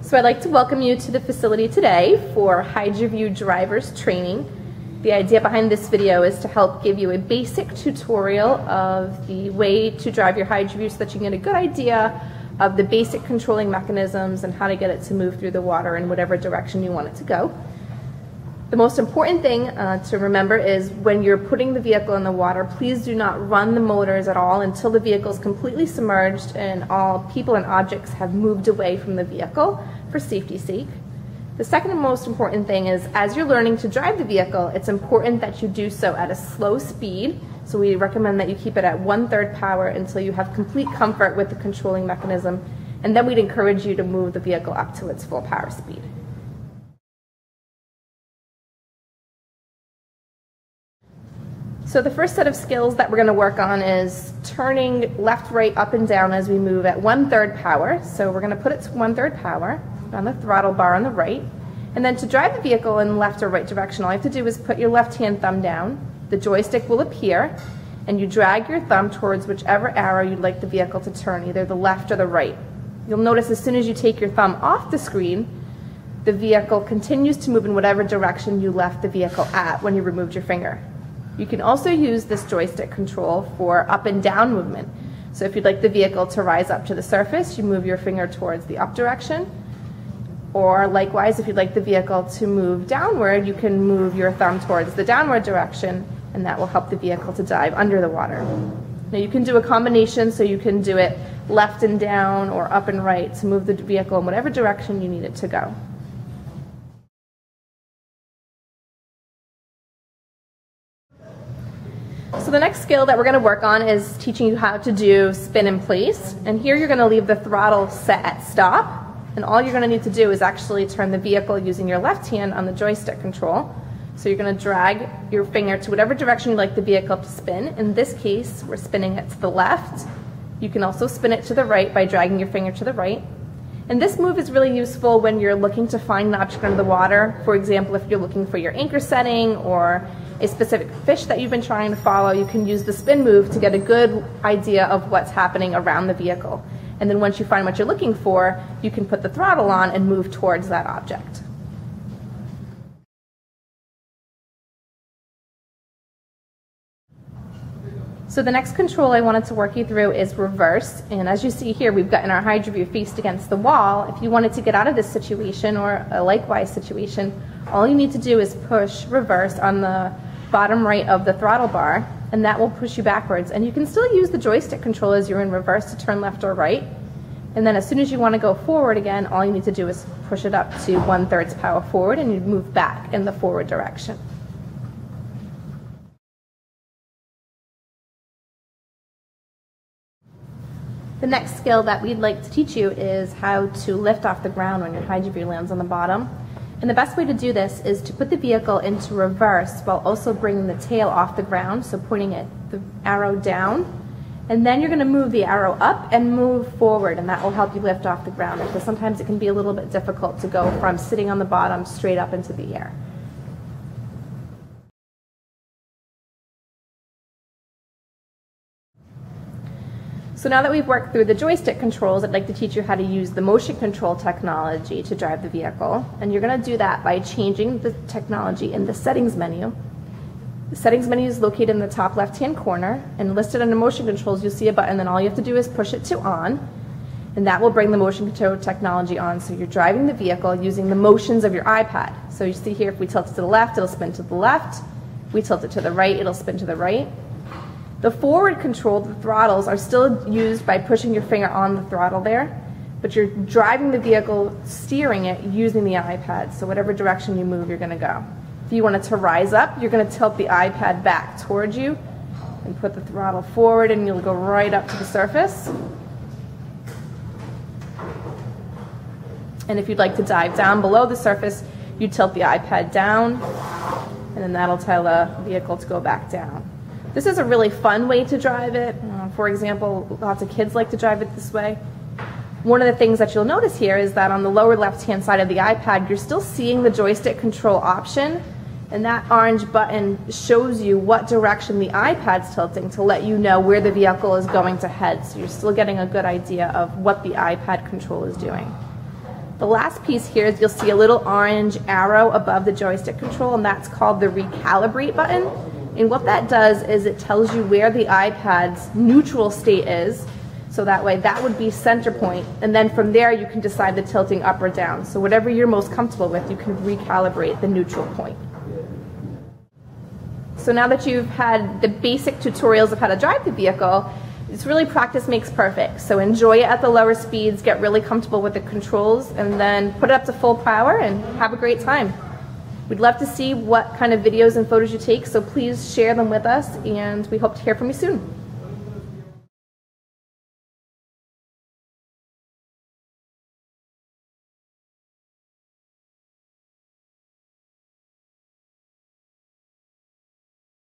So I'd like to welcome you to the facility today for HydroView driver's training. The idea behind this video is to help give you a basic tutorial of the way to drive your HydroView so that you can get a good idea of the basic controlling mechanisms and how to get it to move through the water in whatever direction you want it to go. The most important thing to remember is when you're putting the vehicle in the water, please do not run the motors at all until the vehicle is completely submerged and all people and objects have moved away from the vehicle for safety's sake. The second and most important thing is as you're learning to drive the vehicle, it's important that you do so at a slow speed. So we recommend that you keep it at 1/3 power until you have complete comfort with the controlling mechanism, and then we'd encourage you to move the vehicle up to its full power speed. So the first set of skills that we're going to work on is turning left, right, up and down as we move at 1/3 power. So we're going to put it to 1/3 power on the throttle bar on the right. And then to drive the vehicle in left or right direction, all you have to do is put your left hand thumb down. The joystick will appear, and you drag your thumb towards whichever arrow you'd like the vehicle to turn, either the left or the right. You'll notice as soon as you take your thumb off the screen, the vehicle continues to move in whatever direction you left the vehicle at when you removed your finger. You can also use this joystick control for up and down movement. So if you'd like the vehicle to rise up to the surface, you move your finger towards the up direction. Or likewise, if you'd like the vehicle to move downward, you can move your thumb towards the downward direction, and that will help the vehicle to dive under the water. Now you can do a combination, so you can do it left and down or up and right to move the vehicle in whatever direction you need it to go. So the next skill that we're going to work on is teaching you how to do spin in place. And here you're going to leave the throttle set at stop. And all you're going to need to do is actually turn the vehicle using your left hand on the joystick control. So you're going to drag your finger to whatever direction you'd like the vehicle to spin. In this case, we're spinning it to the left. You can also spin it to the right by dragging your finger to the right. And this move is really useful when you're looking to find an object under the water. For example, if you're looking for your anchor setting or a specific fish that you've been trying to follow, you can use the spin move to get a good idea of what's happening around the vehicle. And then once you find what you're looking for, you can put the throttle on and move towards that object. So the next control I wanted to work you through is reverse. And as you see here, we've gotten our HydroView faced against the wall. If you wanted to get out of this situation or a likewise situation, all you need to do is push reverse on the bottom right of the throttle bar, and that will push you backwards. And you can still use the joystick control as you're in reverse to turn left or right. And then as soon as you want to go forward again, all you need to do is push it up to 1/3 power forward, and you move back in the forward direction. The next skill that we'd like to teach you is how to lift off the ground when your HydroView lands on the bottom. And the best way to do this is to put the vehicle into reverse while also bringing the tail off the ground, so pointing the arrow down. And then you're going to move the arrow up and move forward, and that will help you lift off the ground, because sometimes it can be a little bit difficult to go from sitting on the bottom straight up into the air. So now that we've worked through the joystick controls, I'd like to teach you how to use the motion control technology to drive the vehicle. And you're going to do that by changing the technology in the settings menu. The settings menu is located in the top left-hand corner, and listed under motion controls you'll see a button, and all you have to do is push it to on, and that will bring the motion control technology on. So you're driving the vehicle using the motions of your iPad. So you see here, if we tilt it to the left, it'll spin to the left. If we tilt it to the right, it'll spin to the right. The forward control, the throttles, are still used by pushing your finger on the throttle there, but you're driving the vehicle, steering it, using the iPad. So whatever direction you move, you're going to go. If you want it to rise up, you're going to tilt the iPad back towards you and put the throttle forward, and you'll go right up to the surface. And if you'd like to dive down below the surface, you tilt the iPad down, and then that'll tell the vehicle to go back down. This is a really fun way to drive it. For example, lots of kids like to drive it this way. One of the things that you'll notice here is that on the lower left-hand side of the iPad, you're still seeing the joystick control option, and that orange button shows you what direction the iPad's tilting to let you know where the vehicle is going to head. So you're still getting a good idea of what the iPad control is doing. The last piece here is you'll see a little orange arrow above the joystick control, and that's called the recalibrate button. And what that does is it tells you where the iPad's neutral state is, so that way that would be center point, and then from there you can decide the tilting up or down. So whatever you're most comfortable with, you can recalibrate the neutral point. So now that you've had the basic tutorials of how to drive the vehicle, it's really practice makes perfect. So enjoy it at the lower speeds, get really comfortable with the controls, and then put it up to full power and have a great time. We'd love to see what kind of videos and photos you take, so please share them with us, and we hope to hear from you soon.